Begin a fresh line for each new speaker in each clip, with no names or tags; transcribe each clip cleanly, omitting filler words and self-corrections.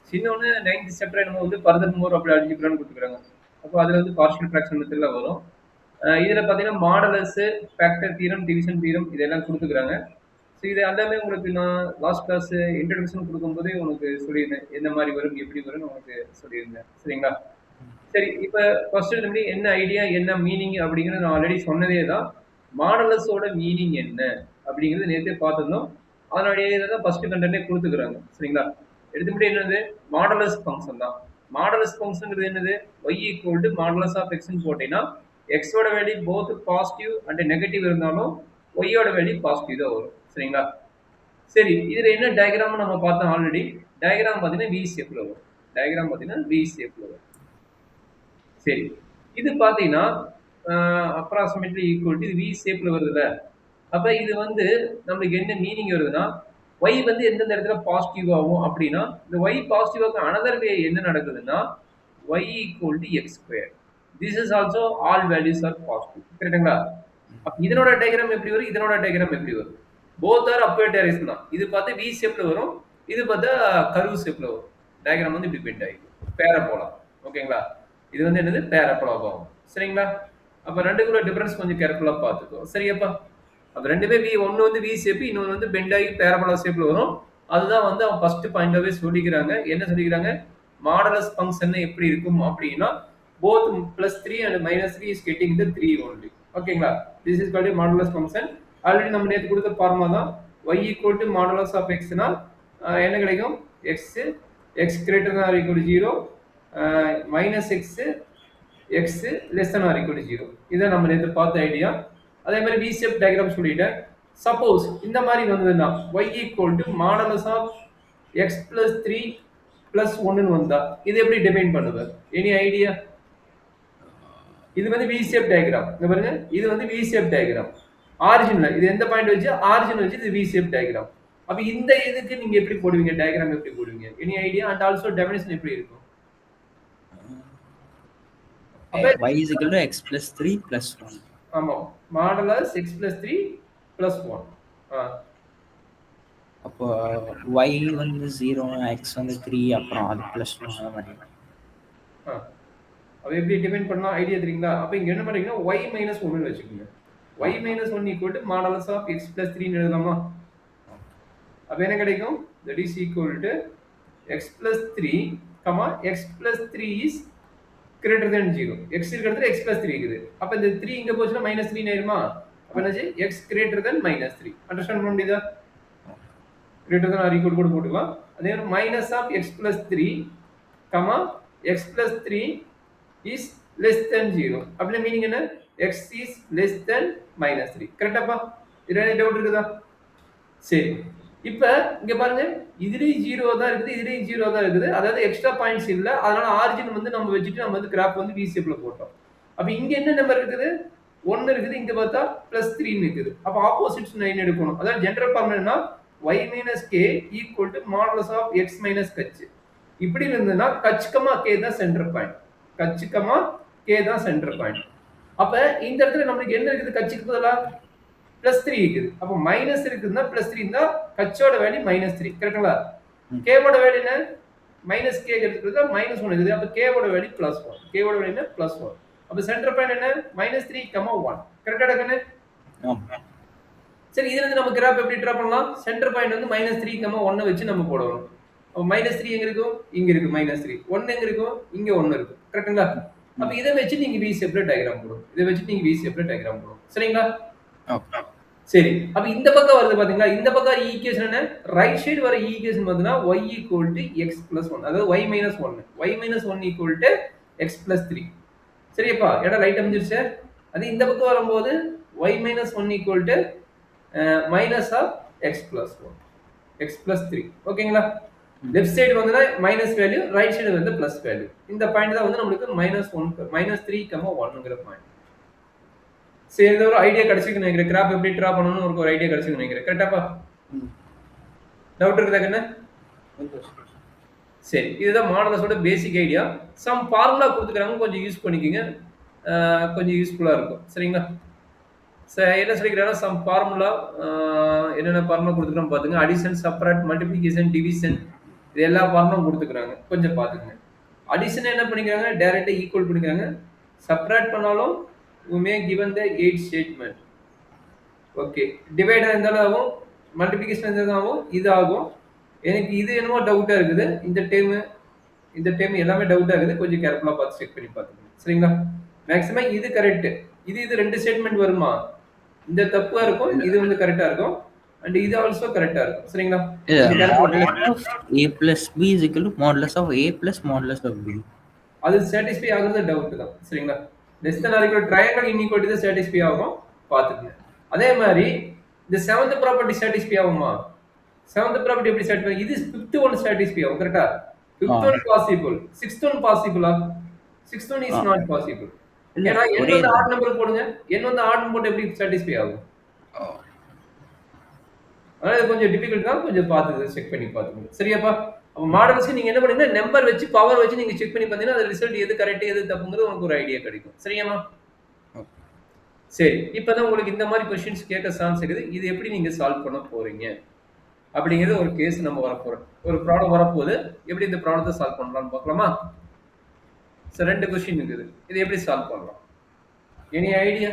சின்னவொன்னு 9th chapter என்னமோ வந்து further மோர் அப்படி அல்ஜிப்ரான்னு குடுத்துருக்காங்க. அப்போ அதுல வந்து பார்ஷியல் ஃபிராக்ஷன் மெத்தட்ல வரும். இதுல பார்த்தீங்கன்னா, modulus, factor theorem, division theorem இதெல்லாம் குடுத்துருக்காங்க. ஸோ இது எல்லாமே உங்களுக்கு நான் லாஸ்ட் கிளாஸ் இன்ட்ரோடக்ஷன் குடுக்கும்போதே உனக்கு சொல்லியிருந்தேன். எந்த மாரி வரும், எப்படி வரும்னு உனக்கு சொல்லியிருந்தேன். சரிங்களா? சரி, இப்ப ஃபர்ஸ்ட் எடுத்தபடி என்ன ஐடியா, என்ன மீனிங் அப்படிங்கிறது நான் ஆல்ரெடி சொன்னதே தான். மாடுலஸோட மீனிங் என்ன அப்படிங்கிறது நேத்தே பார்த்திருந்தோம். அதனுடைய இத தான் ஃபர்ஸ்ட் கன்டென்ட்டே குடுத்துருக்காங்க. சரிங்களா? எடுத்தபடி என்னது? மாடுலஸ் ஃபங்ஷன் தான். மாடுலஸ் ஃபங்ஷன்ங்கிறது என்னது? y மாடுலஸ் ஆஃப் xன்னு போட்டீங்கன்னா, x ஓட value both positive and negative இருந்தாலும் y ஓட வேல்யூ பாசிட்டிவ் தான் வரும். சரிங்களா? சரி, இதுல என்ன டயகிராம் நம்ம பார்த்தோம் ஆல்ரெடி. டயகிராம் பார்த்தீங்கன்னா, வி ஷேப்ல வரும். டயகிராம் பார்த்தீங்கன்னா, வி ஷேப்ல வரும். சரி. இது பார்த்தீங்கன்னா, அப்ராக்ஸிமேட்லி ஈக்குவல் டு இது வி ஷேப்ல வருதுல்ல. அப்ப இது வந்து நம்மளுக்கு என்ன மீனிங் வருதுன்னா, y வந்து எந்தெந்த இடத்துல பாசிட்டிவ் ஆகும் அப்படின்னா, இந்த y பாசிட்டிவ் ஆக அனதர் வே என்ன நடக்குதுன்னா, y equal to X square. This is also all values are positive. கரெக்ட்டுங்களா? அப்ப இதனோட டயகிராம் எப்படி வரும்? இதனோட டயகிராம் எப்படி வரும்? போத் ஆர் அப்பர் டைரக்ஷன் தான். இது பார்த்தா வி ஷேப்ல வரும். இது பார்த்தா கர்வ் ஷேப்ல வரும். டயகிராம் வந்து இப்படி பெண்ட் ஆயிடும். பேரபோலா. ஓகேங்களா? இது வந்து என்னது? பேரபோலாவா ஆகும். சரிங்களா? அப்ப 2க்குள்ள டிஃபரன்ஸ் கொஞ்சம் கேர்ஃபுல்லா பார்த்துக்கோ. சரியாப்பா? அப்ப 2மே ஒண்ணு வந்து வி ஷேப், இன்னொன்னு வந்து பெண்ட் ஆகி பேரபோலா ஷேப்ல வரும். அதுதான் வந்து அவங்க ஃபர்ஸ்ட் பாயிண்டாவே சொல்லிக்கிறாங்க. என்ன சொல்லிக்கிறாங்க? மாடுலஸ் ஃபங்ஷன் எப்படி இருக்கும் அப்படின்னா, both +3 and -3 is getting the 3 only. ஓகேங்களா? This is called a modulus function. Already நம்ம நேத்து கொடுத்த ஃபார்முலா தான். y equal to modulus of x னா என்ன கிடைக்கும்? x greater than or equal to 0, minus x less than or equal to 0. இதை நம்ம நேத்து பார்த்த ஐடியா. அதே மாதிரி v shape diagram சொல்லிட்டேன். சப்போஸ் இந்த மாதிரி வந்ததுன்னா y equal to modulus of x plus 3 plus 1 வந்தா இது எப்படி டிஃபைன் பண்ணுவ? Any idea? இது வந்து v shape diagram. இங்க பாருங்க, இது வந்து v shape diagram. ஆரிஜின்ல இது எந்த பாயிண்ட் வச்சு ஆரிஜின் வச்சு இது v shape diagram. அப்ப இந்த இதுக்கு நீங்க எப்படி போடுவீங்க? டயகிராம் எப்படி போடுவீங்க? Any idea? And also definition எப்படி இருக்கும்?
y is equal to x plus 3 plus 1.
ஆமா, மாடுலஸ் x plus 3 plus 1.
அப்போ y வந்து 0, x வந்து 3, அப்புறம் அது plus 1 அந்த மாதிரி.
அப்ப எப்படி டிஃபைன் பண்ணலாம் ஐடியா தெரியுங்களா? அப்ப இங்க என்ன பண்றீங்கன்னா y minus 1 ன்னு வெச்சுக்கோங்க. y minus 1 equal to modulus of x plus 3 ன்னு எழுதலாமா? அப்ப என்ன கிடைக்கும்? That is equal to x plus 3, x plus 3 is greater than 0. x இருக்கிறது x plus 3 இருக்குது. அப்ப இந்த 3 இங்க போச்சுன்னா minus 3 ஆயிருமா? அப்ப என்னாச்சு? x greater than minus 3. Understand பண்ண முடியுதா? greater than or equal கூட போட்டுக்கலாம். அதே மாதிரி minus of x plus 3, x plus 3 is less than 0. அப்படின்னா மீனிங் என்ன? x is less than minus 3. கரெக்டாப்பா? இதுல டவுட் இருக்குதா? சரி, இப்ப இங்க பாருங்க, இதுலயும் 0 தான் இருக்குது, இதுலயும் 0 தான் இருக்குது. அதாவது எக்ஸ்ட்ரா பாயிண்ட்ஸ் இல்ல. அதனால ஆரிஜின் வந்து நம்ம வச்சுட்டு நம்ம வந்து கிராஃப் வந்து v ஷேப்ல போட்டோம். அப்ப இங்க என்ன நம்பர் இருக்குது? 1 இருக்குது. இங்க பார்த்தா +3 இருக்குது. அப்ப ஆப்போசிட்ஸ் 9 எடுக்கணும். அதாவது ஜெனரல் ஃபார்முலா என்ன? y minus k equal to modulus of x minus h. இப்படி இருந்ததுன்னா கச்சுக்கமா k தான் சென்டர் பாயிண்ட். கச்சுக்கமா k தான் சென்டர் பாயிண்ட். அப்ப இந்த இடத்துல நமக்கு என்ன இருக்குது? கச்சுக்கு பதிலா +3 இருக்குது. அப்ப மைனஸ் இருக்குதுன்னா +3 இருந்தா கச்சோட வேல்யூ -3. கரெக்ட்டுங்களா? k ஓட வேல்யூ என்ன? -k இருக்கிறது -1 இருக்குது. அப்ப k ஓட வேல்யூ +1. k ஓட வேல்யூ என்ன? +1. அப்ப சென்டர் பாயிண்ட் என்ன? -3, 1. கரெக்ட்டா கண்ணு?
ஆமா.
சரி, இதுல இருந்து நம்ம கிராஃப் எப்படி டிரா பண்ணலாம்? சென்டர் பாயிண்ட் வந்து -3, 1 வச்சு நம்ம போடணும். அப்ப -3 எங்க இருக்கும்? இங்க இருக்கு -3. 1 எங்க இருக்கும்? இங்க 1 இருக்கு. கரெக்ட்டுங்களா? அப்ப இத வச்சு நீங்க v ஷேப்ல டயகிராம் போடணும். இத வச்சு நீங்க v ஷேப்ல டயகிராம் போடணும். சரிங்களா?
ஓகே.
சரி, அப்ப இந்த பக்கம் வருது பாத்தீங்களா? இந்த பக்கம் ஈக்குவேஷன் என்ன? ரைட் சைடு வர ஈக்குவேஷன் பாத்தீங்கன்னா y equal to x plus 1. அதாவது y minus 1. y minus 1 equal to x plus 3. சரியாப்பா? இடம் ரைட் அமைஞ்சிருச்சு. அது இந்த பக்கம் வரும்போது y minus 1 equal to minus of x plus 1. x plus 3. ஓகேங்களா? லெஃப்ட் சைடு வந்து மைனஸ் வேல்யூ, ரைட் சைடு வந்து பிளஸ் வேல்யூ. இந்த பாயிண்ட் தான் வந்து நமக்கு -3, 1ங்கிற பாயிண்ட். சரி, இந்த ஒரு ஐடியா கிடைச்சிருக்கு நினைக்கிறேன். கிராஃப் எப்படி டிரா பண்ணணும்னு ஒரு ஐடியா கிடைச்சிருக்கு நினைக்கிறேன். கரெக்டாப்பா? டவுட் இருக்குதா கண்ணு? சரி, இதுதான் மாடலஸோட பேசிக் ஐடியா. சம் ஃபார்முலா கொடுத்துக்கிறாங்க, கொஞ்சம் யூஸ் பண்ணிக்கோங்க. கொஞ்சம் யூஸ்ஃபுல்லா இருக்கும். சரிங்களா? என்ன சொல்லிக்கிறாங்கன்னா சம் ஃபார்முலா, என்னென்ன ஃபார்முலா கொடுத்துக்கிறோம் பாத்துங்க. அடிஷன், சப்ராக்ட், மல்டிப்ளிகேஷன், டிவிஷன், இது எல்லா ஃபார்மும் கொடுத்துக்கிறாங்க, கொஞ்சம் பார்த்துக்கங்க. அடிஷன் என்ன பண்ணிக்கிறாங்க, டைரக்டா ஈக்குவல் பண்ணிக்கிறாங்க. சப்ட்ராக்ட் பண்ணாலும் you may given the 8 statement. Okay, டிவைடா இருந்தாலும் ஆகும், மல்டிப்ளிகேஷன் இருந்தாலும் ஆகும், இது ஆகும். எனக்கு இது என்னமோ டவுட்டா இருக்குது, இந்த டைம் எல்லாமே டவுட்டா இருக்குது, கொஞ்சம் கேர்ஃபுல்லா பார்த்து செக் பண்ணி பார்த்துக்கங்க. சரிங்களா? மேக்ஸிமம் இது கரெக்ட், இது ரெண்டு ஸ்டேட்மெண்ட் வருமா, இந்த தப்பா இருக்கும், இது வந்து கரெக்டா இருக்கும், அண்ட் இது ஆல்சோ கரெக்டா இருக்கும். சரிங்களா?
a plus b is equal to modulus of a plus modulus of b.
அது சாட்டிஸ்ஃபை ஆகுறது டவுட் தான். சரிங்களா? Less than or equal triangle inequality தான் சாட்டிஸ்ஃபை ஆகும், பார்த்துக்கங்க. அதே மாதிரி இந்த செவன்த் ப்ராப்பர்ட்டி சாட்டிஸ்ஃபை ஆகுமா? செவன்த் ப்ராப்பர்ட்டி எப்படி சாட்டிஸ்ஃபை? இது ஃபிஃப்த் ஒன் சாட்டிஸ்ஃபை ஆகும், கரெக்டா? Fifth one possible, sixth one பாசிபிளா? Sixth one is not possible. ஏன்னா n வந்து ஆட் நம்பர் போடுங்க, n வந்து ஆட் நம்பர் போட்டு எப்படி சாட்டிஸ்ஃபை ஆகும்? அதனால இது கொஞ்சம் டிஃபிகல்ட் தான், கொஞ்சம் பார்த்து செக் பண்ணி பார்த்துக்கோங்க. சரியாப்பா? அப்போ மாடல்ஸ்க்கு நீங்க என்ன பண்ணுங்க, நம்பர் வச்சு பவர் வச்சு நீங்க செக் பண்ணி பார்த்தீங்கன்னா அது ரிசல்ட் எது கரெக்ட் எது தப்புங்கிறது உங்களுக்கு ஒரு ஐடியா கிடைக்கும். சரியாமா? சரி, இப்பதான் உங்களுக்கு இந்த மாதிரி கொஸ்டின்ஸ் கேட்க சான்ஸ் இருக்குது. இது எப்படி நீங்க சால்வ் பண்ண போறீங்க அப்படிங்கிறது ஒரு கேஸ் நம்ம வரப்போறோம். ஒரு ப்ராப்ளம் வரப்போகுது, எப்படி இந்த ப்ராப்ளத்தை சால்வ் பண்ணலாம்னு பார்க்கலாமா? சார் ரெண்டு கொஸ்டின் இருக்குது, இது எப்படி சால்வ் பண்ணலாம்? Any idea?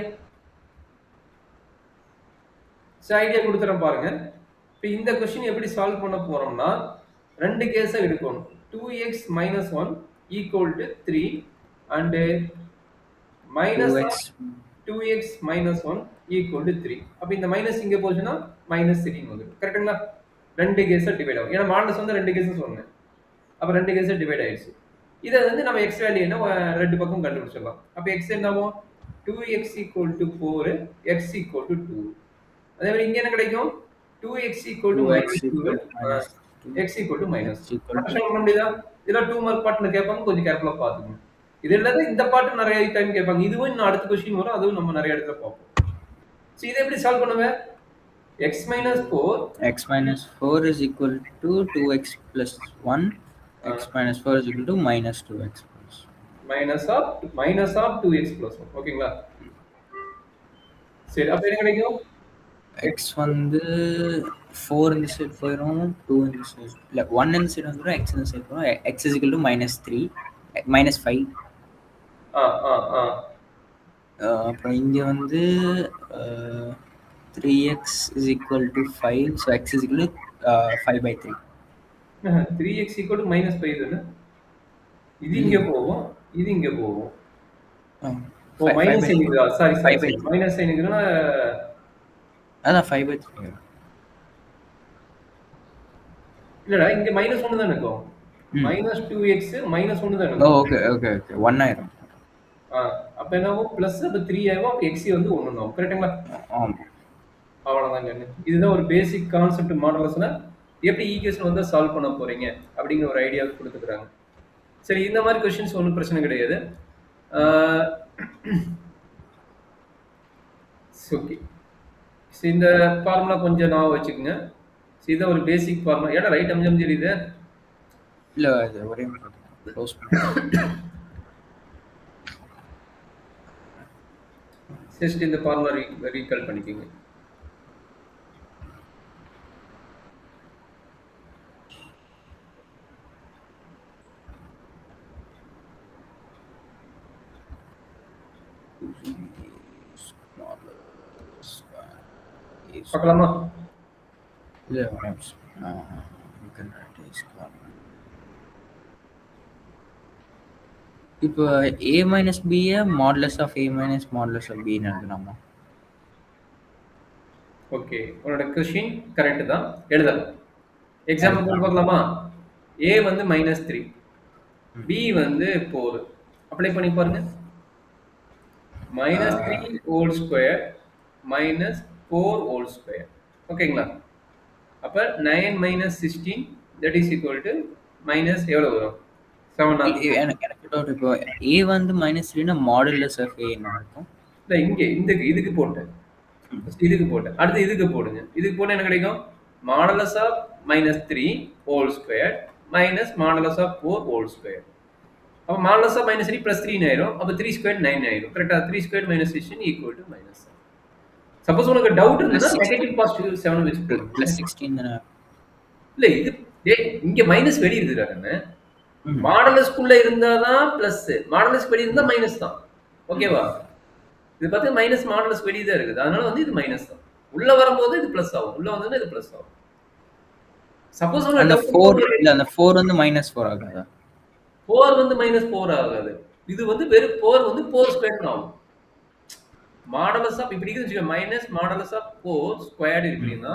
சார் ஐடியா கொடுத்துறேன் பாருங்க. இப்போ இந்த கொஸ்டின் எப்படி சால்வ் பண்ண போறோம்னா, ரெண்டு கேஸை எடுக்கணும். 2x minus 1 equal to 3 and minus 2x minus 1 equal to 3. அப்ப இந்த மைனஸ் இங்க போச்சுன்னா மைனஸ் 3 வந்துடும். கரெக்ட்டுங்களா? ரெண்டு கேஸை டிவைட் ஆகும். ஏன்னா மாடல்ஸ் வந்து ரெண்டு கேஸஸ் சொன்னேன். அப்ப ரெண்டு கேஸை டிவைட் ஆயிடுச்சு. இதை வந்து நம்ம எக்ஸ் வேல்யூ என்ன ரெண்டு பக்கம் கண்டுபிடிச்சிடலாம். அப்ப எக்ஸ் என்ன ஆகும்? 2x equal to 4, x equal to 2. அதே மாதிரி இங்க என்ன கிடைக்கும்? 2x equal to minus 2, x equal to minus. Understand பண்ண முடியுதா? இதெல்லாம் 2 மார்க் பாட்டுல கேட்பாங்க, கொஞ்சம் கேர்ஃபுல்லா பாத்துக்கணும். இது இல்லாத இந்த பாட்டு நிறைய டைம் கேட்பாங்க. இதுவும் இன்னும் அடுத்த கொஸ்டின் வரும், அதுவும் நம்ம நிறைய இடத்துல பார்ப்போம். சோ இதை எப்படி சால்வ் பண்ணுவேன்? x minus 4
is equal to 2x plus 1. X minus 4 is equal to minus 2x plus
minus of 2x plus 1. ஓகேங்களா? சரி, அப்ப என்ன கிடைக்கும்?
x வந்து 4 இந்த சைடு போயிடும், 2 இந்த சைடு இல்ல 1 இந்த சைடு வந்துரும், x இந்த சைடு போயிடும். x is equal to minus 3 minus 5. அப்புறம் இங்க வந்து 3x is equal to 5, so x is equal to 5/3.
3x equal to minus 5 தானே? இது இங்க போகும், இது இங்க போகும். ஓ மைனஸ் சைனுக்குதா? சாரி மைனஸ் சைனுக்குனா
அதான் 5/3.
இல்லடா, இங்க மைனஸ் 1 தான் இருக்கும். மைனஸ் 2x மைனஸ் 1 தான் இருக்கும்.
ஓகே ஓகே ஓகே 1 ஆயிரும்.
அப்ப என்ன ஆகும்? பிளஸ் அப்ப 3 ஆகும், அப்ப x வந்து 1 ஆகும். கரெக்ட்டுங்களா?
ஆமா.
அவ்வளவுதான் கண்ணு. இதுதான் ஒரு பேசிக் கான்செப்ட் மாடல்ஸ்னா எப்படி ஈக்குவேஷன் வந்து சால்வ் பண்ண போறீங்க அப்படிங்கிற ஒரு ஐடியா கொடுத்துக்கிறாங்க. சரி, இந்த மாதிரி क्वेश्चंस ஒன்றும் பிரச்சனை கிடையாது. ஓகே, இந்த ஃபார்முலா கொஞ்சம் ஞாபகம் வச்சுக்கோங்க. இது ஒரு பேசிக் ஃபார்முலா. ஏடா ரைட் அம்ஜம் தெரியுது?
இல்ல அது ஒரே க்ளோஸ் பண்ணு.
ஜஸ்ட் இந்த ஃபார்முலா ரீகால் பண்ணிக்கோங்க. பார்க்கலாமா?
இல்ல இப்போ a minus b modulus of a minus modulus of b ன்னு எழுதலாமா?
ஓகே, உங்களோட क्वेश्चन கரெக்ட் தான், எழுதலாம். எக்ஸாம்பிள் பார்க்கலாமா? a வந்து -3, b வந்து 4. அப்ளை பண்ணி பாருங்க. -3 ஹோல் ஸ்கொயர் -4 ஹோல் ஸ்கொயர். ஓகேங்களா? அப்ப 9 - 16 that is equal to minus எவ்வளவு வரும்? 7.
எனக்கு டவுட், இப்போ a வந்து -3 னா மாடுலஸ் ஆஃப் a என்ன இருக்கும்?
இல்ல, இங்க இதுக்கு போட்டேன், இதுக்கு போட்டேன், அடுத்து இதுக்கு போடுங்க. இதுக்கு போட்டா என்ன கிடைக்கும்? Modulus of -3 whole square minus modulus of 4 whole square. அப்ப மாடுலஸ் ஆஃப் -3 + 3 ஆயிரும். அப்ப 3 ஸ்கொயர் 9 ஆயிரும். கரெக்ட்டா? 3 ஸ்கொயர் - 16 ஈக்குவல் டு -7. சப்போஸ் உங்களுக்கு டவுட் இருந்தா நெகட்டிவ் பாசிட்டிவ் 7 வெச்சு
+16 தான?
இல்ல, இது டேய் இங்க மைனஸ் வெளிய இருக்குடா கண்ணு. மாடலஸ்குள்ள இருந்தாதான் பிளஸ், மாடலஸ் வெளிய இருந்தா மைனஸ் தான். ஓகேவா? இது பார்த்து மைனஸ் மாடலஸ் வெளிய தான் இருக்குது. அதனால வந்து இது மைனஸ் தான். உள்ள வரும்போது இது பிளஸ் ஆகும். உள்ள வந்ததுன்னா இது பிளஸ் ஆகும். சப்போஸ்
அந்த
உங்களுக்கு
ஃபோர்
டவுட்
இல்ல அந்த 4 வந்து -4 ஆகாதா?
4 வந்து -4 ஆகாது. இது வந்து வெறும் 4 வந்து 4 ஸ்கொயர் ஆகும். மாடலஸ் ஆஃப் இப்படி இருக்குன்னு வச்சுக்கோ, மைனஸ் மாடலஸ் ஆஃப் 4 ஸ்கொயர்டு இப்படின்னா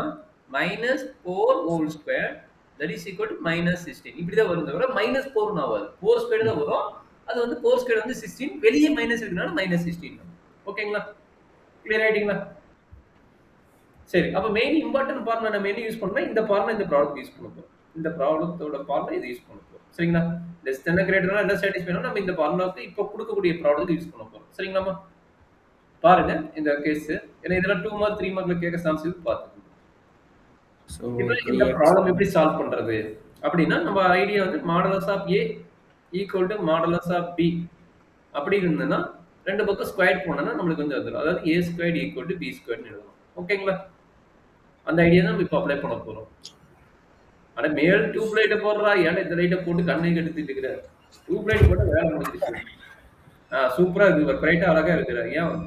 -4 whole square that is equal to -16 இப்படிதான் வரும் தவிர -4 ஆகாது. 4 ஸ்கொயர் தான் வரும். அது வந்து 4 ஸ்கொயர் வந்து 16 வெளியே மைனஸ் இருக்கனால -16. ஓகேங்களா? கிளியர் ஆயிட்டீங்களா? சரி அப்ப மெயின் இம்பார்ட்டன்ட் ஃபார்முலா நம்ம என்ன யூஸ் பண்ணோம்னா இந்த ஃபார்முலா இந்த ப்ராப்ளம் யூஸ் பண்ண போறோம். இந்த ப்ராப்ளத்தோட ஃபார்முலா இது யூஸ் பண்ண போறோம். சரிங்களா? லெஸ் தென் கிரேட்டர் எல்லாம் சாட்டிஸ்ஃபை நம்ம இந்த ஃபார்முலாக்கு இப்போ கொடுக்கக்கூடிய ப்ராப்ளத்துக்கு யூஸ் பண்ண போறோம். சரிங்களாமா? பாருங்க இந்த கேஸ். ஏன்னா இதெல்லாம் 2 மார்க் 3 மார்க்ல கேட்க சான்ஸ் இருக்கு பாத்துக்கோங்க.
சோ
இந்த ப்ராப்ளம் எப்படி சால்வ் பண்றது அப்படின்னா நம்ம ஐடியா வந்து modulus of a equal to modulus of b அப்படி இருந்ததுன்னா ரெண்டு பக்கம் ஸ்கொயர் போனோம்னா நம்மளுக்கு வந்து வந்துடும். அதாவது a square equal to b ஸ்கொயர்னு எழுதணும். ஓகேங்களா? அந்த ஐடியா தான் நம்ம இப்போ அப்ளை பண்ண போறோம். ஆனா மேல் டியூப் லைட்டை போடுறா ஏன்னா இந்த லைட்டை போட்டு கண்ணை கெடுத்துட்டு இருக்கிற டியூப் லைட் போட்டு வேலை முடிஞ்சிச்சு. சூப்பரா இருக்கு பிரைட்டா அழகா இருக்கிற ஏன்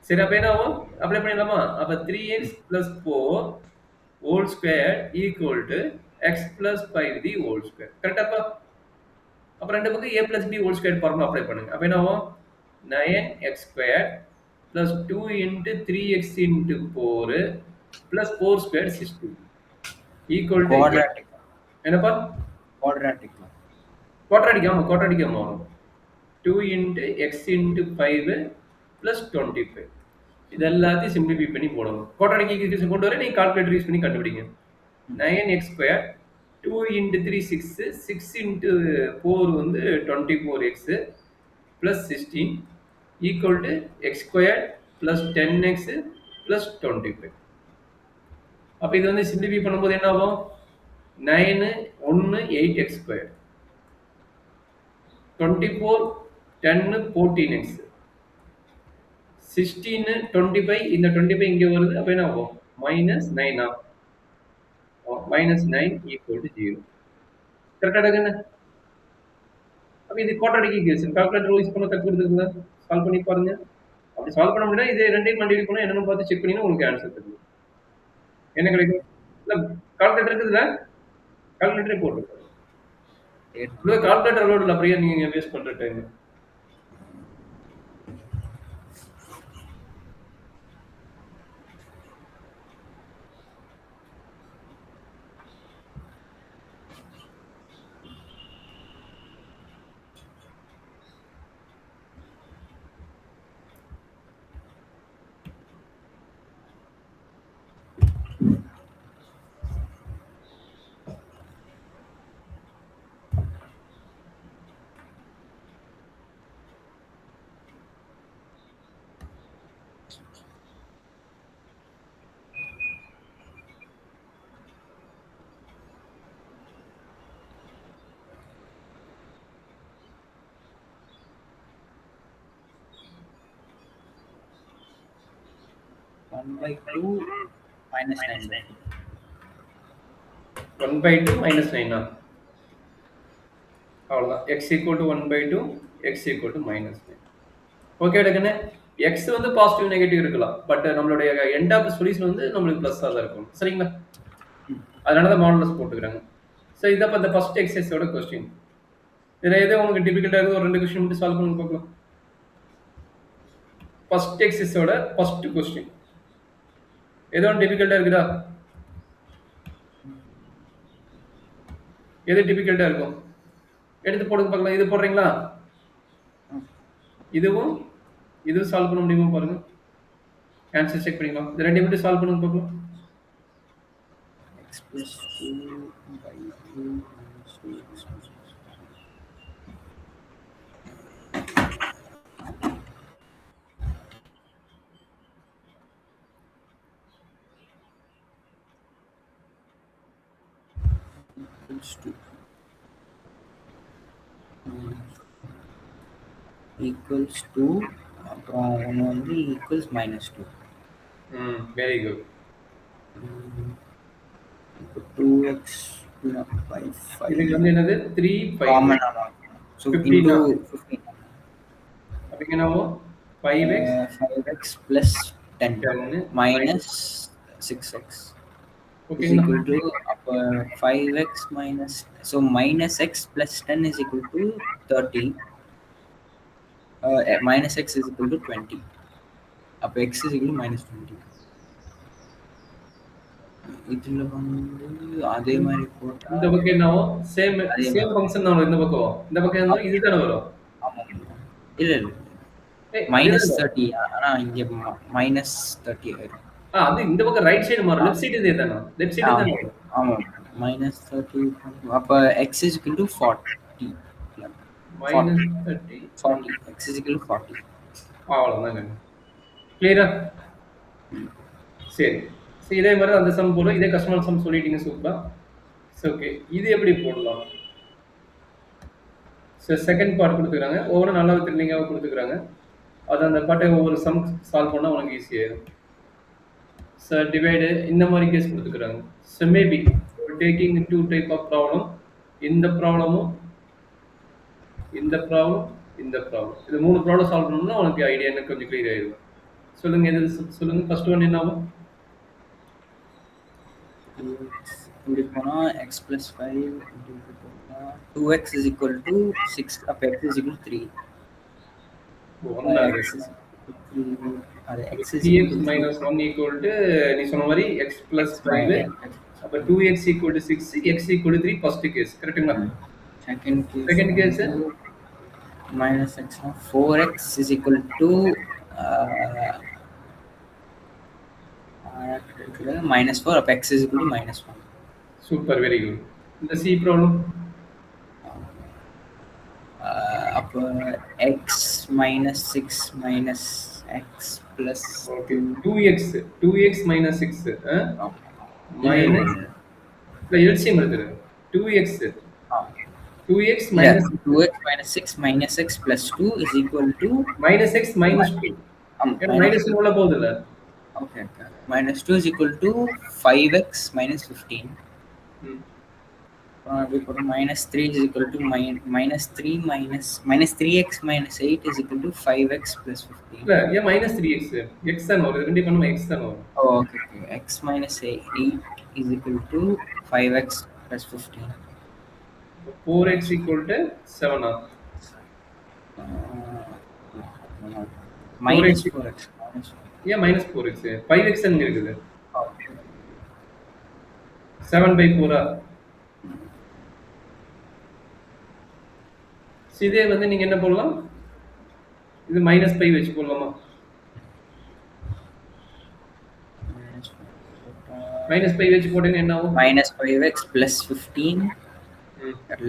சரி அப்ப என்ன ஆகும் அப்ளை பண்ணிடலாமா? அப்ப 3x plus 4 whole square equal to x plus 5 the whole square. கரெக்டாப்பா? அப்ப ரெண்டு பக்கம் a plus b whole square formula apply பண்ணுங்க. அப்ப என்ன ஆகும் 9x square plus 2 into 3x into 4 plus 4 square 16 equal to
quadratic.
என்னப்பா?
குவாட்ராட்டிக்.
குவாட்ராட்டிக் வரும். 2 into x into 5 plus 25 இது எல்லாத்தையும் சிம்பிளிஃபை பண்ணி போடணும். குவாட்ராட்டிக் ஈக்குவேஷன் கொண்டு வர நீங்க கால்குலேட்டர் யூஸ் பண்ணி கண்டுபிடிங்க. 9x ஸ்கொயர் 2 into 3 6 6 into 4 வந்து 24x plus 16 equal to x square plus 10x plus 25. அப்ப இது வந்து சிம்பிளிஃபை பண்ணும்போது என்ன ஆகும்? 9 1 8x ஸ்கொயர் 24 10 14x 16 25 இந்த 25 இங்க வருது அப்ப என்ன ஆகும் -9 ஆகும். -9 equal to 0. கரெக்டா இருக்குங்க? அப்ப இது குவாட்ராட்டிக் ஈக்குவேஷன் கால்குலேட்டர் யூஸ் பண்ண கத்துக்கிறதுக்குங்க சால்வ் பண்ணி பாருங்க. அப்படி சால்வ் பண்ண முடியல இது ரெண்டையும் மல்டிப்ளை பண்ணா என்னன்னு பார்த்து செக் பண்ணினா உங்களுக்கு ஆன்சர் தெரியும். என்ன கிடைக்கும்? இல்ல கால்குலேட்டர் இருக்குதுல கால்குலேட்டரே போட்டு கால்குலேட்டர் லோடு அப்படியே நீங்க வேஸ்ட் பண்ற டைம்.
(1/2 -9/2)
1/2 -9 அவ்வளவுதான். x equal to 1/2 x equal to -9. Okay எடுக்கனே x வந்து பாசிட்டிவ் நெகட்டிவ் இருக்கலாம். பட் நம்மளுடைய எண்ட் ஆஃப் சொல்யூஷன் வந்து நம்மளுக்கு பிளஸ்ஸா தான் இருக்கும். சரிங்களா? அதனால தான் மாடுலஸ் போட்டுக்கறாங்க. சோ இதப்ப இந்த ஃபர்ஸ்ட் எக்சர்சைஸோட क्वेश्चन. இதுல ஏதோ உங்களுக்கு டிஃபிகல்ட்டா இருக்கு ஒரு ரெண்டு क्वेश्चन மட்டும் சால்வ் பண்ணி பார்க்கலாம். ஃபர்ஸ்ட் எக்சர்சைஸோட ஃபர்ஸ்ட் क्वेश्चन. ஏதோ டிஃபிகல்ட்டா இருக்குதா? எது டிஃபிகல்ட்டா இருக்கும்? எடுத்து போடுங்க பார்க்கலாம். இது போடுறீங்களா? இதுவும் சால்வ் பண்ண முடியுமா பாருங்க. ஆன்சர் செக் பண்ணிக்கலாம். இது ரெண்டையும் மட்டும் சால்வ் பண்ணுங்க பார்க்கலாம்.
x plus 2/2 minus 2x plus 2 equals to அப்புறம் ஒன்று வந்து equals -2.
Very good.
இப்போ 2 2x by 5
இதுக்கு வந்து என்னது 3 5
common so
15
into 15
அப்ப இங்க என்னவும் 5x
5x plus 10
10
minus 6x is
ஓகேங்களா
equal to 5x minus so minus x plus 10 is equal to 30 minus x is equal to 20 அப்ப x is equal to minus 20 இதுல வந்து அதே மாதிரி போட்டா
இந்த பக்கம் என்னவும் சேம்
அதே
சேம் ஃபங்க்ஷன் தான் வரும் இந்த பக்கம் இதுதானே வரும்
ஆமா இல்ல இல்ல
ஏய்
minus
அதுதான்
30 ஆனா இங்க minus 30 ஆயிரும்
அது இந்த பக்கம் ரைட் சைடு மாறும் லெஃப்ட் சைடு இதே தானே லெஃப்ட் சைடு தானே வரும்
ஆமா minus 30 அப்ப x is equal to 40
minus 30
40 x is equal to 40
அவ்வளவுதாங்க கிளியரா சரி சரி இதே மாதிரி அந்த சம் போடும் இதே கஸ்டமர் சம் சொல்லிட்டீங்க சூப்பரா சரி ஓகே இது எப்படி போடலாம் சரி செகண்ட் பார்ட் கொடுத்துக்கிறாங்க ஒவ்வொன்றும் நல்லா திருநீங்காக கொடுத்துக்கிறாங்க அது அந்த பாட்டை ஒவ்வொரு சம் சால்வ் பண்ணால் உனக்கு ஈஸியாயிடும் சார் டிவைடு இந்த மாதிரி கேஸ் கொடுத்துக்கிறாங்க so maybe taking two type of problem இந்த ப்ராப்ளமும் இந்த ப்ராப்ளம் இந்த ப்ராப்ளம் இது 3 ப்ராப்ளம் சால்வ் பண்ணணும்னா உனக்கு ஐடியா எனக்கு கொஞ்சம் கிளியர் ஆயிடும் சொல்லுங்க எது சொல்லுங்க ஃபர்ஸ்ட் ஒன் என்ன ஆகும்
இப்படி போனா x plus 5 2x is equal to 6 அப்ப x is equal to 3 அது x is
dx minus 1 equal to நீ சொன்ன மாதிரி x plus 5 அப்ப 2x equal to 6 x equal to 3 first case கரெக்ட்டுங்களா second case
minus x 4x is equal to minus 4 அப்ப x is equal to minus 1
super very good இந்த c problem
அப்ப x minus 6 minus x plus
okay 2x minus 6 minus இல்ல LCM இருக்குது 2x 2x minus
2x minus 6 minus x plus 2 is equal to
minus x minus 2 minus உள்ள போகுதுல
okay minus 2 is equal to 5x minus 15 minus 3 is equal to minus 3 minus 3x minus 8 is equal to 5x plus 15
இல்ல ஏன் minus 3x x தான் வரும் ரெண்டு பண்ணுமா x தான் வரும்
okay x minus 8 is equal to 5x plus 15
4x equal to 7
minus 4x
ஏன் minus 4x 5x அங்க இருக்குது 7/4 இதே வந்து நீங்க என்ன போடலாம் இது -5 வச்சு போடலாமா -5 வச்சு போட்டீங்கன்னா என்ன ஆகும்
minus 5x plus 15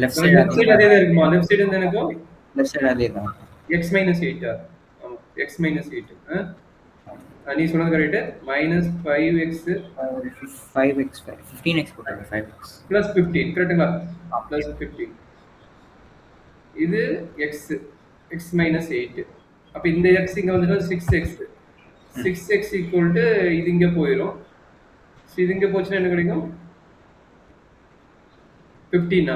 left side அதே தான் இருக்குமா லெஃப்ட் சைடு வந்து எனக்கு
left side அதே தான்
x minus 8 ஆமா x minus 8 நீ சொன்னது கரெக்ட் -5x
5x 15x போடுங்க 5x
plus 15 கரெக்ட்டுங்களா plus 15 இது x minus 8 அப்ப இந்த x இங்க வந்துட்டா 6x equal to இது இங்க போயிடும் இது இங்க போச்சுன்னா என்ன கிடைக்கும் 15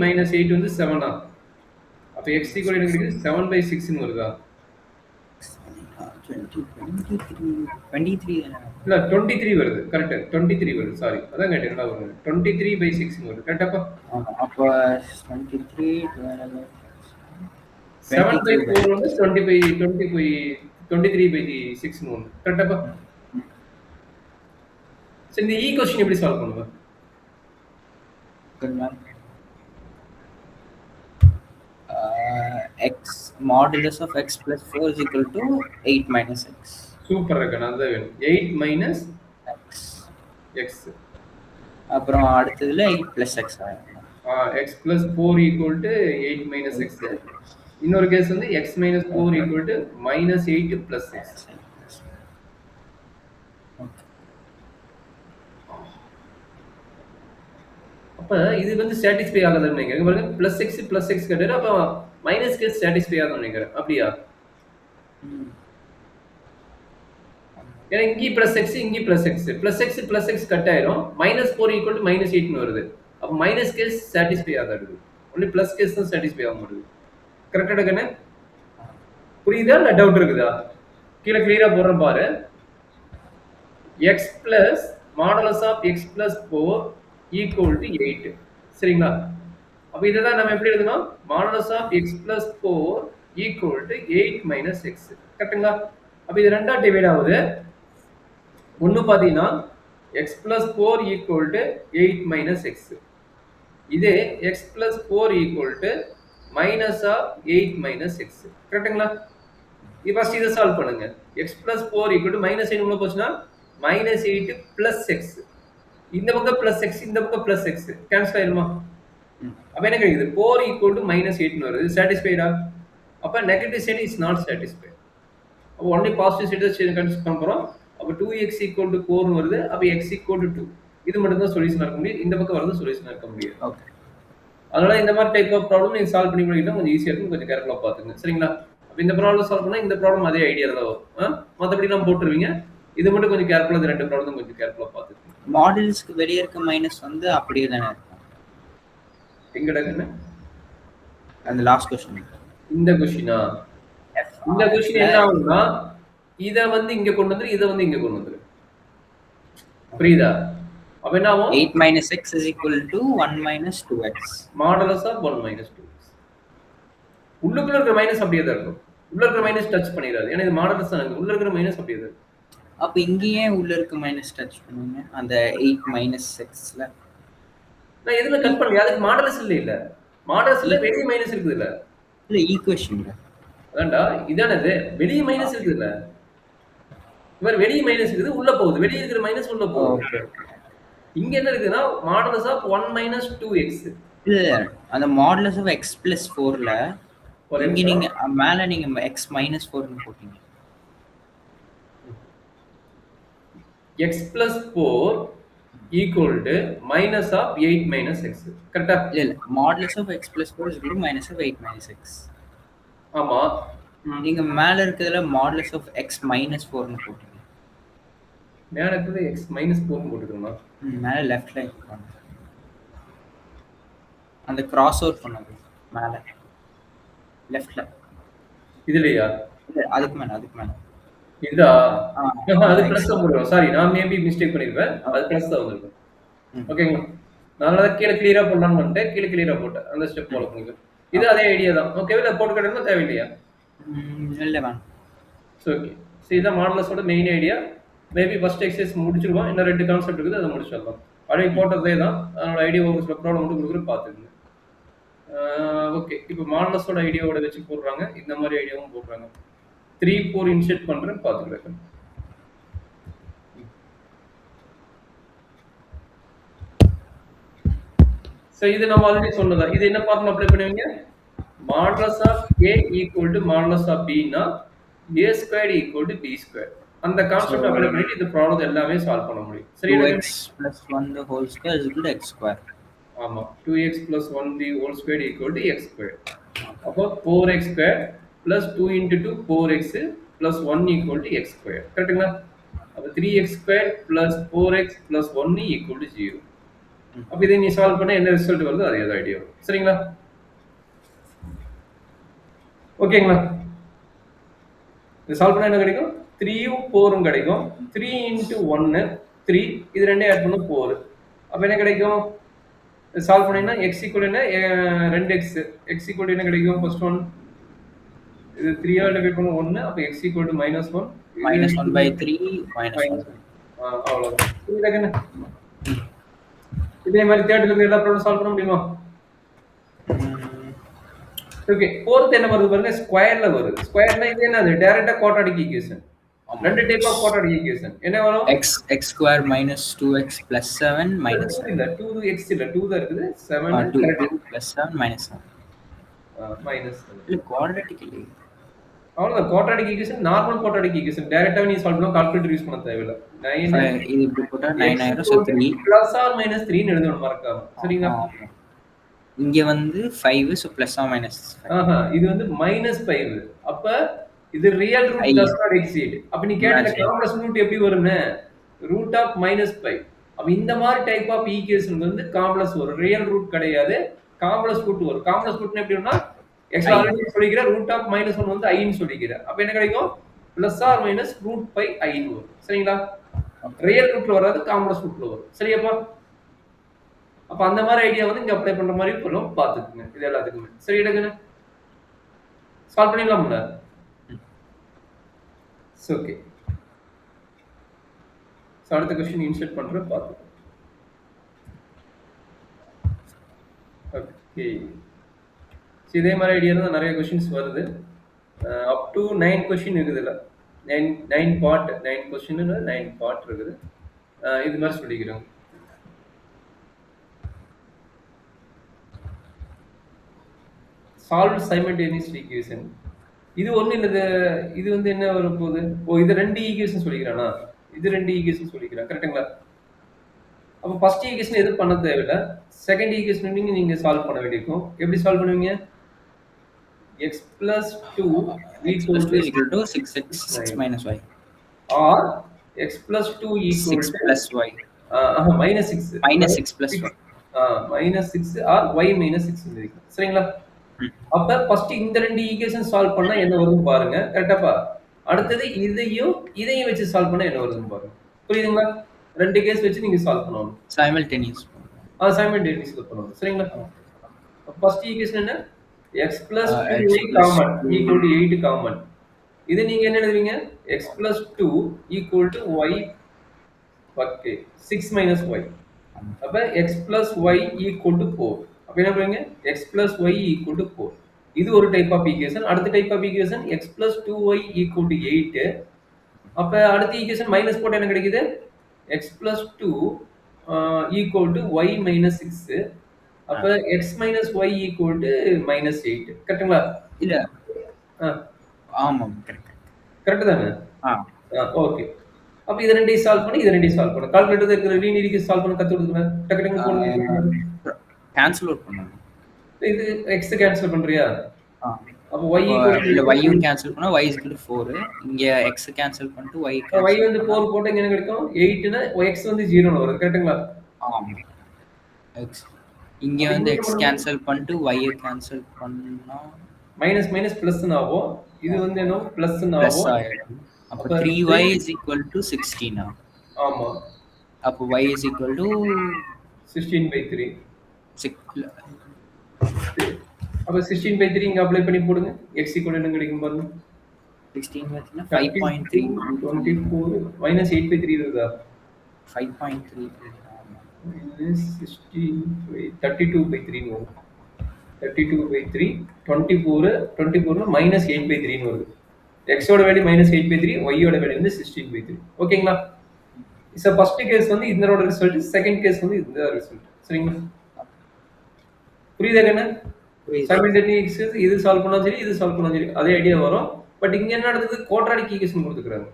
minus 8 வந்து 7 அப்ப x equal to என்ன கிடைக்குது 7/6 ன்னு வருதா
23
இல்ல 23 வருது கரெக்ட் 23 வருது சாரி அதான் கேட்டேன் நல்லா வருது 23/6 ன்னு வருது கரெக்டாப்பா
அப்ப 23
7/4 வந்து 23/6 ன்னு வருது கரெக்டாப்பா சரி இந்த ஈ क्वेश्चन எப்படி சால்வ் பண்ணுவ
x modulus of x plus 4 is equal to 8 minus x
super இருக்கு நான் தான் வேணும் 8 minus x
அப்புறம் அடுத்ததுல 8 plus x
x plus 4 equal to 8 minus x இன்னொரு கேஸ் வந்து x minus 4 equal to minus 8 plus x அப்ப இது வந்து சாட்டிஸ்ஃபை ஆகாதுன்னு நினைக்கிறேன் பாருங்க plus x கேட்டாரு அப்ப மைனஸ் கேஸ் சாட்டிஸ்ஃபை ஆகும்னு நினைக்கிறேன் அப்படியா ஏன்னா இங்கே பிளஸ் எக்ஸ் இங்கே plus X plus X cut ஆயிரும் -4 ஈக்குவல் டு -8 வருது. அப்போ மைனஸ் கேஸ் சாட்டிஸ்ஃபை ஆகாது, ஒன்லி பிளஸ் கேஸ் தான் சாட்டிஸ்ஃபை ஆக முடியுது. கரெக்டாக கண்ணே? புரியுதா இல்லை டவுட் இருக்குதா? கீழே கிளியரா போடுறேன் பாரு. X plus modulus of x plus 4 equal to 8. சரிங்களா? அப்போ இதை தான் நம்ம எப்படி எழுதணும்? Modulus of x plus 4 equal to 8 minus x. கரெக்டுங்களா? அப்போ இது ரெண்டா டிவைட் ஆகுது. ஒன்று பார்த்தீங்கன்னா x plus 4 equal to 8 minus x. இதே x plus 4 equal to minus of 8 minus x. கரெக்டுங்களா? இப்போ ஃபர்ஸ்ட் இதை சால்வ் பண்ணுங்க. எக்ஸ் பிளஸ் 4 ஈக்குவல் டு -8 உள்ள போச்சுன்னா -8 பிளஸ் எக்ஸ். இந்த பக்கம் பிளஸ் எக்ஸ், இந்த பக்கம் பிளஸ் எக்ஸ் கேன்சல் ஆயிருமா? அப்போ என்ன கிடைக்குது? 4 ஈக்குவல் டு -8 வருது. சாட்டிஸ்ஃபைடா? அப்போ negative side is not satisfied. அப்போ ஒன்லி பாசிட்டிவ் சைடு கன்சிடர் பண்ண போகிறோம். அப்போ 2x ஈக்குவல் டு 4 வருது. அப்போ x ஈக்குவல் டு 2. இது மட்டும் தான் சொல்யூஷன் இருக்க முடியும். இந்த பக்கம் வரது சொல்யூஷன் இருக்க முடியாது. ஓகே, அதனால இந்த மாதிரி டைப் ஆஃப் ப்ராப்ளம் நீங்கள் சால்வ் பண்ணி பண்ணிக்கிட்டா கொஞ்சம் ஈஸியாக இருக்கும். கொஞ்சம் கேர்ஃபுல்லாக பார்த்துங்க. சரிங்களா? அப்போ இந்த ப்ராப்ளம் சால்வ் பண்ணால் இந்த ப்ராப்ளம் அதே ஐடியா தான் வரும். மற்றபடி நம்ம போட்டுருவீங்க. இது மட்டும் கொஞ்சம் கேர்ஃபுல்லாக, இந்த 2 ப்ராப்ளம் கொஞ்சம் கேர்ஃபுல்லாக பார்த்துக்கோங்க.
மாடல்ஸ்க்கு வெளியே இருக்க மைனஸ் வந்து அப்படியே தானே இருக்கும்.
எங்கடா
அந்த லாஸ்ட் கொஸ்டின்,
இந்த கொஸ்டினா? இந்த கொஸ்டின் என்ன ஆகும்னா இதை வந்து இங்க கொண்டு வந்துரு, இதை வந்து இங்க கொண்டு வந்துரு. புரியுதா? அப்ப என்ன ஆகும்?
8 minus x is equal to 1 minus 2x.
Modulus of 1 minus 2x. உள்ளுக்குள்ள இருக்கிற மைனஸ் அப்படியே தான் இருக்கும். உள்ள இருக்கிற மைனஸ் டச் பண்ணிடாது. ஏன்னா இது மாடலஸ் தான். உள்ள இருக்கிற மைனஸ் அப்படியே தான்.
அப்ப இங்கேயே உள்ள இருக்க மைனஸ் டச் பண்ணுங்க. அந்த 8 minus xல
நான் எதுல கட் பண்ணல. அதுக்கு மாடலஸ் இல்ல. மாடலஸ்ல வெளிய மைனஸ் இருக்குது இல்ல.
இல்ல ஈக்குவேஷன்ல.
அதான்டா இதானது. வெளிய மைனஸ் இருக்குது இல்ல. இவர் வெளிய மைனஸ் இருக்குது, உள்ள போகுது. வெளிய இருக்கிற மைனஸ் உள்ள போகுது. இங்க என்ன இருக்குன்னா மாடுலஸ் ஆஃப் 1 minus 2x.
இல்ல அந்த மாடுலஸ் ஆஃப் x plus 4ல இங்க நீங்க மேல நீங்க x minus 4 னு போட்டீங்க. x plus 4 equal to minus of 8 minus x. கரெக்ட்டா? இல்ல modulus of x plus 4 is equal to minus of 8 minus x.
ஆமா.
நீங்க மேல இருக்கிறதுல மாடுலஸ் ஆஃப் x minus 4 னு போட்டீங்க.
மேல இருக்கிறது x minus 4 னு போட்டுக்கணுமா?
மேல லெஃப்ட்ல போங்க. அந்த கிராஸ் அவுட் பண்ணுங்க மேல லெஃப்ட்ல.
இதுலயா?
இல்ல அதுக்கு மேல.
இதா? அது பிளஸ் தான் போடுறோம். சாரி, நான் மேபி மிஸ்டேக் பண்ணிருப்பேன். அது பிளஸ் தான் வந்திருக்கு. ஓகேங்களா? நான் அத கீழ கிளியரா போடலாம்னு வந்துட்டேன். கீழ கிளியரா போட்டேன். அந்த ஸ்டெப் ஃபாலோ பண்ணுங்க. இது அதே ஐடியா தான். ஓகேவா? இல்ல போட்டுக்கணுமா தேவையில்லையா?
இல்ல வேணாம்.
ஓகே. சோ இதான் மாடுலஸோட main idea. Maybe first exercise முடிச்சிருவோம். இன்னும் 2 கான்செப்ட் இருக்குது, அதை முடிச்சிடலாம். அப்படியே போட்டதே தான். அதோட ஐடியா ஒரு சில ப்ராப்ளம் மட்டும் கொடுக்குறது பார்த்துக்கங்க. ஓகே, இப்போ மாடுலஸோட ஐடியாவோட வச்சு போடுறாங்க. இந்த மாதிரி ஐடியாவும் போடுறாங்க. 3, 4 இன்செர்ட் பண்றேன், பார்த்துக்கிறேன். ஸோ இது நம்ம ஆல்ரெடி சொன்னதான். இது என்ன ஃபார்முலா அப்ளை பண்ணுவீங்க? Modulus of a equal to modulus of b னா a squared equal to b square. அந்த கான்செப்ட் அப்ளை பண்ணிட்டு இந்த ப்ராப்ளம் எல்லாமே சால்வ் பண்ண முடியும். சரியா?
2x plus 1 the whole square is equal to x square.
ஆமா, 2x plus 1 the whole square equal to x square. அப்போ 4x square plus 2 into 2 4x plus 1 equal to x square. கரெக்ட்டுங்களா? அப்போ 3x square plus 4x plus 1 equal to 0. அப்போ இதை நீ solve பண்ண என்ன result வருதோ அதே தான் ஐடியா வரும். சரிங்களா? ஓகேங்களா? இது சால்வ் பண்ணா என்ன கிடைக்கும்? 3யும் 4ம் கிடைக்கும். 3 into 1 3, இது ரெண்டே ஆட் பண்ணா 4. அப்போ என்ன கிடைக்கும்? சால்வ் பண்ணீங்கன்னா x ஈக்குவல் என்ன? 2x. x ஈக்குவல் என்ன கிடைக்கும்? ஃபர்ஸ்ட் ஒன் இது 3 ஆல டிவைட் பண்ணா 1. அப்போ x ஈக்குவல் டு -1.
-1/3 -1.
அவ்வளவுதான். புரியுதாங்க? இதே மாதிரி தேர்ட்ல இருந்து எல்லா ப்ராப்ளம் சால்வ் பண்ண முடியுமா? ஓகே, ஃபோர்த் என்ன வருது பாருங்க, ஸ்கொயர்ல வருது. ஸ்கொயர்னா இது என்னது? டைரக்டா குவாட்ராடிக் ஈக்குவேஷன். ரெண்டு டைப் ஆஃப் குவாட்ராடிக் ஈக்குவேஷன். என்ன வரும்?
x square minus 2x plus 7 minus 7.
இல்ல 2x இல்ல 2 தான் இருக்குது. 7
2 plus 7 minus 7.
மைனஸ்.
இல்ல குவாட்ராட்டிக் இல்ல.
அவ்வளவுதான். Quadratic equation normal quadratic equation. டைரக்டா நீ சால்வ் பண்ணா கால்குலேட்டர் யூஸ் பண்ண தேவையில்ல. 9
இது இப்படி போட்டா 9 ஆயிரும். so 3
plus or minus 3 ன்னு எழுதணும் மறக்காம. சரிங்களா?
இங்க வந்து 5 so plus or minus 5.
இது வந்து -5. அப்ப இது real root
I
does not exist. அப்ப நீ கேட்டல
imagine.
காம்ப்ளெக்ஸ் ரூட் எப்படி வரும்னு? Root of -π. அப்ப இந்த மாதிரி டைப் ஆஃப் ஈக்குவேஷன் வந்து காம்ப்ளெக்ஸ் வரும். ரியல் ரூட் கிடையாது. காம்ப்ளெக்ஸ் ரூட் வரும். காம்ப்ளெக்ஸ் ரூட்னா எப்படி வரும்னா எக்ஸ்
I
ஆல்ரெடி சொல்லிக்கிறேன். ரூட் ஆஃப் -1 வந்து ஐன்னு சொல்லிக்கிறேன். அப்ப என்ன கிடைக்கும்? Plus or minus root by ஐன்னு வரும். சரிங்களா? ரியல் ரூட்ல வராது, காம்ப்ளெக்ஸ் ரூட்ல வரும். சரியாப்பா? அப்ப அந்த மாதிரி ஐடியா வந்து இங்க அப்ளை பண்ற மாதிரி சொல்லும். பாத்துக்குங்க. இது எல்லாத்துக்குமே. சரி எடுங்க. சால்வ் பண்ணிடலாம்ல? ஓகே. அடுத்த क्वेश्चन இன்சர்ட் பண்றேன் பாருங்க. ஓகே. இதே மாதிரி ஐடியா தான் நிறைய क्वेश्चंस வருது. அப் டு 9 क्वेश्चन இருக்குதுல. 9 பார்ட் 9 क्वेश्चनல 9 பார்ட் இருக்குது. இது மாதிரி சொல்லிக்கிறோம். Solve simultaneous equation. இது ஒண்ணு இல்ல. இது வந்து என்ன வர போகுது? ஓ இது ரெண்டு ஈக்குவேஷன் சொல்லிக்கிறானா? இது ரெண்டு ஈக்குவேஷன் சொல்லிக்கிறேன். கரெக்ட்டுங்களா? அப்ப ஃபர்ஸ்ட் ஈக்குவேஷன் எது பண்ண தேவையில்ல. செகண்ட் ஈக்குவேஷன் நீங்க சால்வ் பண்ண வேண்டியிருக்கும். எப்படி சால்வ் பண்ணுவீங்க? x plus 2 equal to
6x 6 minus y
or x plus 2 equal
6
to
plus y
minus 6
minus 6 plus y
minus 6 or y minus 6 இருக்கு. சரிங்களா? அப்ப ஃபர்ஸ்ட் இந்த ரெண்டு ஈக்குவேஷன் சால்வ் பண்ணா என்ன வருதுன்னு பாருங்க. கரெக்டாப்பா? அடுத்தது இதையும் வச்சு சால்வ் பண்ணா என்ன வருதுன்னு பாருங்க. புரியுதுங்களா? ரெண்டு கேஸ் வச்சு நீங்க சால்வ் பண்ணணும்.
simultaneous
simultaneously பண்ணணும். சரிங்களா? ஃபர்ஸ்ட் ஈக்குவேஷன் என்ன? x plus 2y common equal to 8 common. இது நீங்க என்ன எழுதுவீங்க? x plus 2 equal to y okay 6 minus y. அப்ப x plus y equal to 4. அப்ப என்ன பண்ணுவீங்க? x plus y equal to 4. இது ஒரு டைப் ஆஃப் ஈக்குவேஷன். அடுத்த type of equation x plus 2y equal to 8. அப்ப அடுத்த ஈக்குவேஷன் மைனஸ் போட்டா என்ன கிடைக்குது? x plus 2 equal to y minus 6. அப்ப x minus y equal to minus 8. கரெக்ட்டுங்களா?
இல்ல ஆமாம் கரெக்ட்.
கரெக்ட் தானே? ஓகே. அப்ப இது ரெண்டையும் சால்வ் பண்ணி இது ரெண்டையும் சால்வ் பண்ணு. கால்குலேட்டர் இருக்கிற லீனியர் ஈக்குவேஷன் சால்வ் பண்ண கத்து கொடுத்துறேன். டக்கு டக்கு போடுங்க.
கேன்சல் அவுட் பண்ணனும்.
இது x கேன்சல் பண்றியா? அப்ப y
இல்ல y யும் கேன்சல் பண்ணா y 4. இங்க x கேன்சல் பண்ணிட்டு y
வந்து 4 போட்டா என்ன கிடைக்கும்? 8 னா x வந்து 0 ன்னு வருது. கரெக்ட்டுங்களா?
ஆமா. x இங்க வந்து x கேன்சல் பண்ணிட்டு y கேன்சல் பண்ணா
மைனஸ் மைனஸ் பிளஸ் ஆகும். இது வந்து என்ன பிளஸ் ஆகும்.
அப்ப 3y is equal to 16.
ஆமா.
அப்ப y is equal to
16/3. அப்ப 16/3 இங்க அப்ளை பண்ணி போடுங்க. x = என்ன கிடைக்கும் பாருங்க.
16 5.3
24 minus 8/3 இருக்குதா?
5.3
minus 32/3 ன்னு வரும். 32/3 24 24 minus 8/3 ன்னு வருது. x ஓட வேல்யூ -8/3, y ஓட வேல்யூ வந்து 16/3. ஓகேங்களா? இஸ் ஃபர்ஸ்ட் கேஸ் வந்து இதனோட ரிசல்ட், செகண்ட் கேஸ் வந்து இந்த ரிசல்ட். சரிங்களா? புரியுதா என்ன? சைமல்டேனியஸ் இது சால்வ் பண்ணா சரி, இது சால்வ் பண்ணா சரி, அதே ஐடியா வரும். பட் இங்க என்ன நடக்குது? குவாட்ராடிக் ஈக்குவேஷன் கொடுத்துக்கறாங்க.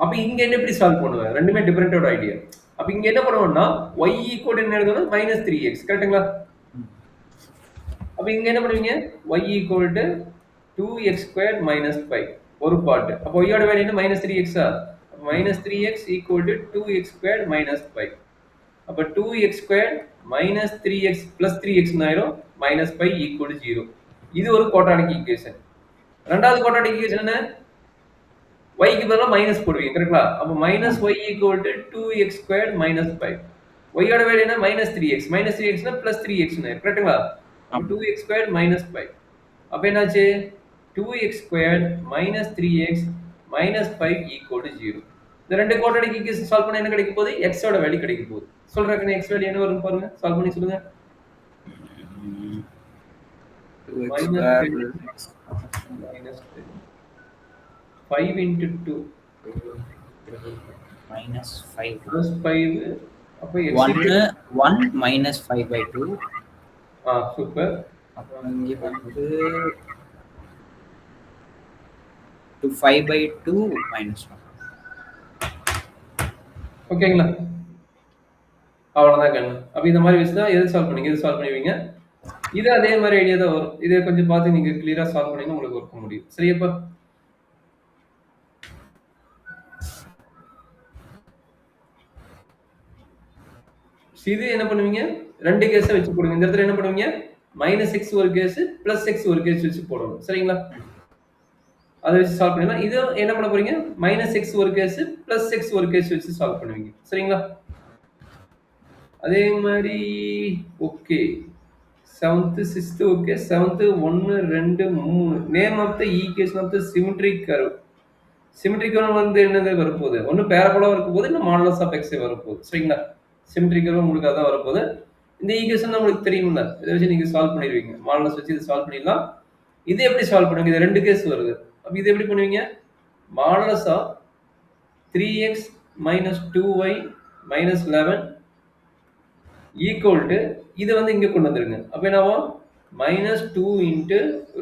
அப்ப இங்க என்ன எப்படி சால்வ் பண்ணுவேன்? ரெண்டுமே டிஃபரண்டோட ஐடியா. அப்ப இங்க என்ன பண்ணுவோம்னா y ஈக்குவல் என்ன எழுதணும்? -3x. கரெக்ட்டுங்களா? அப்ப இங்க என்ன பண்ணுவீங்க? y ஈக்குவல் டு 2x² - 5 ஒரு பார்ட். அப்ப y ஓட வேல்யூ என்ன? -3x. -3x equal to 2x² - 5. அப்ப 2x² - 3x + 3x ஆயிரும். -5 ஈக்குவல் டு 0. இது ஒரு குவாட்ராடிக் ஈக்குவேஷன். இரண்டாவது குவாட்ராடிக் ஈக்குவேஷன் என்ன? y க்கு பதிலா மைனஸ் போடுவீங்க. கரெக்ட்டா? அப்ப -y equal to 2x² - 5. y ஓட வேல்யூ என்ன? -3x. -3x னா +3x ன்னு. கரெக்ட்டுங்களா? 2x² - 5. அப்ப என்னாச்சு? 2x² - 3x - 5 equal to 0. இந்த ரெண்டு குவாட்ராடிக் ஈக்குவேஷன் சால்வ் பண்ணா என்ன கிடைக்க போகுது? x ஓட வேல்யூ கிடைக்க போகுது. சொல்றேன் x வேல்யூ என்ன வரும்னு பாருங்க. சால்வ் பண்ணி சொல்லுங்க.
2x²
-5 into 2
-5
+5 அப்ப x
1 minus 5/2.
சூப்பர்.
அப்ப இங்க வந்து 5/2 -1.
ஓகேங்களா? அவ்வளவுதான் கண்ணு. அப்ப இந்த மாதிரி வச்சு தான் எது சால்வ் பண்ணீங்க? இது சால்வ் பண்ணுவீங்க. இது அதே மாதிரி ஐடியா தான் வரும். இதை கொஞ்சம் பார்த்து நீங்க கிளியரா சால்வ் பண்ணீங்கன்னா உங்களுக்கு ஒர்க் முடியும். சரியாப்பா? இது என்ன பண்ணுவீங்க? 2 கேஸ வச்சு போடுங்க. இந்த இடத்துல என்ன பண்ணுவீங்க? -x ஒரு கேஸ், +x ஒரு கேஸ் வச்சு போடணும். சரிங்களா? அதை வச்சு சால்வ் பண்ணலாம். இது என்ன பண்ண போறீங்க? -x ஒரு கேஸ், +x ஒரு கேஸ் வச்சு சால்வ் பண்ணுவீங்க. சரிங்களா? அதே மாதிரி okay. 7th, 6th okay. 7th 1, 2, 3. Name of the equation of the symmetric curve. Symmetric curve வந்து என்னது வரப்போகுது? ஒண்ணு பேரபோலா வரப்போகுது, இல்ல மாடுலஸ் ஆஃப் x வரப்போகுது. சரிங்களா? சிமெட்ரிக் கர்வ் உங்களுக்கு அதான் வரப்போகுது. இந்த ஈக்குவேஷன் உங்களுக்கு தெரியும்ல. இதை வச்சு நீங்க சால்வ் பண்ணிடுவீங்க. மாடுலஸ் வச்சு இதை சால்வ் பண்ணிடலாம். இது எப்படி சால்வ் பண்ணுவீங்க? இது 2 கேஸ் வருது. அப்ப இது எப்படி பண்ணுவீங்க? Modulus of 3x minus 2y minus 11 equal to இது வந்து இங்க கொண்டு வந்துருங்க. அப்ப என்னவோ minus 2 into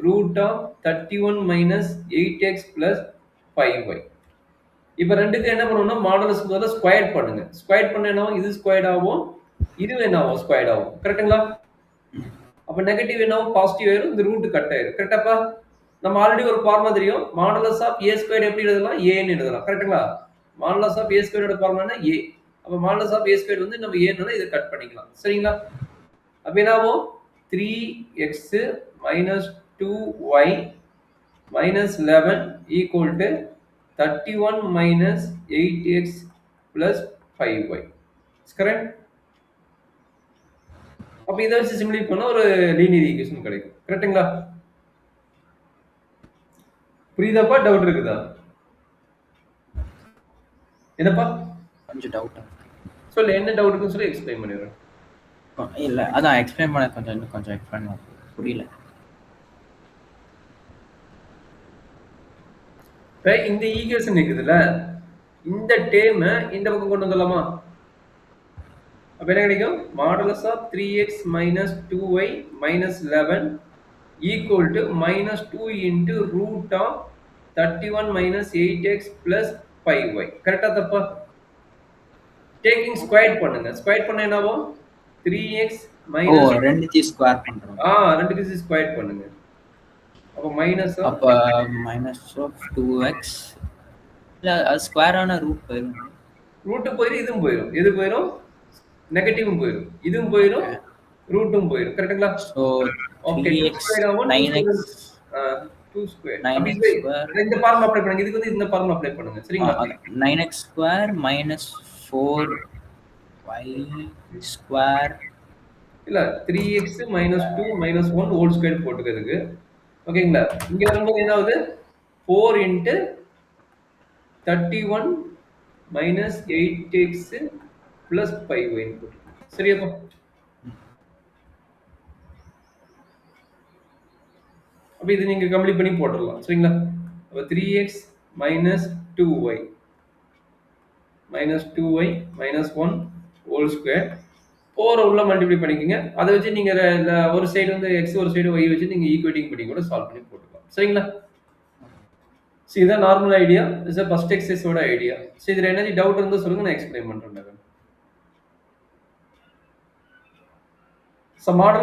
root of 31 minus 8x plus 5y. இப்ப ரெண்டுக்கு என்ன பண்ணணும்னா மாடுலஸ் முதல்ல ஸ்கொயர் பண்ணுங்க. ஸ்கொயர் பண்ண என்னவோ இது ஸ்கொயர்ட் ஆகும், இது என்னவோ ஸ்கொயர்ட் ஆகும். கரெக்ட்டுங்களா? அப்ப நெகட்டிவ் என்னவோ பாசிட்டிவ் ஆயிரும், இந்த ரூட் கட் ஆயிரும். கரெக்டாப்பா? நம்ம ஆல்ரெடி ஒரு ஃபார்முலா தெரியும். மாடுலஸ் ஆஃப் a ஸ்கொயர்ட் எப்படி எழுதலாம்? a ன்னு எழுதலாம். கரெக்ட்டுங்களா? மாடுலஸ் ஆஃப் a ஸ்கொயரோட ஃபார்முலா a. அப்ப மாடுலஸ் ஆஃப் a ஸ்கொயர் வந்து நம்ம a னால இத கட் பண்ணிக்கலாம். சரிங்களா? அப்ப என்ன ஆகும்? 3x minus 2y minus 11 equal to 31 minus 8x plus 5y. Is correct? அப்ப இதை வச்சு சிம்பிளிஃபை பண்ணா ஒரு லீனியர் ஈக்குவேஷன் கிடைக்கும். கரெக்ட்டுங்களா? புரியுதாப்பா? டவுட் இருக்குதா? என்னப்பா?
கொஞ்சம் டவுட்டா
சொல்லு, என்ன டவுட் இருக்குன்னு சொல்லி எக்ஸ்பிளைன் பண்ணிடுறேன்.
இல்ல அதான் எக்ஸ்பிளைன் பண்ண கொஞ்சம் எக்ஸ்பிளைன் பண்ண புரியல.
இந்த ஈக்குவேஷன் இருக்குதுல்ல, இந்த டேர்ம் இந்த பக்கம் கொண்டு வந்துடலாமா? அப்ப என்ன கிடைக்கும்? Modulus of 3x minus 2y minus 11 equal to minus 2 into root of 31 minus 8x plus 5y. கரெக்டா தப்பா? டேக்கிங் ஸ்கொயர் பண்ணுங்க. ஸ்கொயர் பண்ண என்னவோ 3x minus
ரெண்டுத்தையும் ஸ்கொயர் பண்றோம்.
ரெண்டுத்தையும் ஸ்கொயர் பண்ணுங்க. அப்ப மைனஸ்
அப்ப minus of 2x இல்ல அது ஸ்கொயர் ஆன ரூட் போயிடும்.
ரூட் போயிடும், இதுவும் போயிடும். எது போயிடும்? நெகட்டிவும் போயிடும், இதுவும் போயிடும், ரூட்டும் போயிடும். கரெக்ட்டுங்களா?
So
okay.
3x 9x
2 square.
9x
இந்த ஃபார்முலா அப்ளை பண்ணுங்க. இதுக்கு வந்து இந்த ஃபார்முலா அப்ளை பண்ணுங்க. சரிங்களா?
9x square minus 4y square
இல்ல 3x minus 2 minus 1 whole square போட்டுக்கிறதுக்கு. ஓகேங்களா? இங்க வரும்போது என்ன ஆகுது? 4 into 31 minus 8x plus 5y போட்டு. சரியாப்பா? அப்ப இது நீங்க கம்ப்ளீட் பண்ணி போட்டுடலாம். சரிங்களா? அப்ப 3x minus 2y minus 2y minus 1 whole square 4 உள்ள மல்டிப்ளை பண்ணிக்கங்க. அதை வச்சு நீங்க ஒரு சைடு வந்து x ஒரு சைடு y வச்சு நீங்க ஈக்குவேட்டிங் பண்ணி கூட சால்வ் பண்ணி போட்டுக்கலாம். சரிங்களா? சோ இதான் நார்மல் ஐடியா. இஸ் ஃபர்ஸ்ட் எக்ஸசைஸோட ஐடியா. சோ இதுல என்ன டவுட் இருந்தா சொல்லுங்க, நான் எக்ஸ்பிளைன் பண்றேன். So model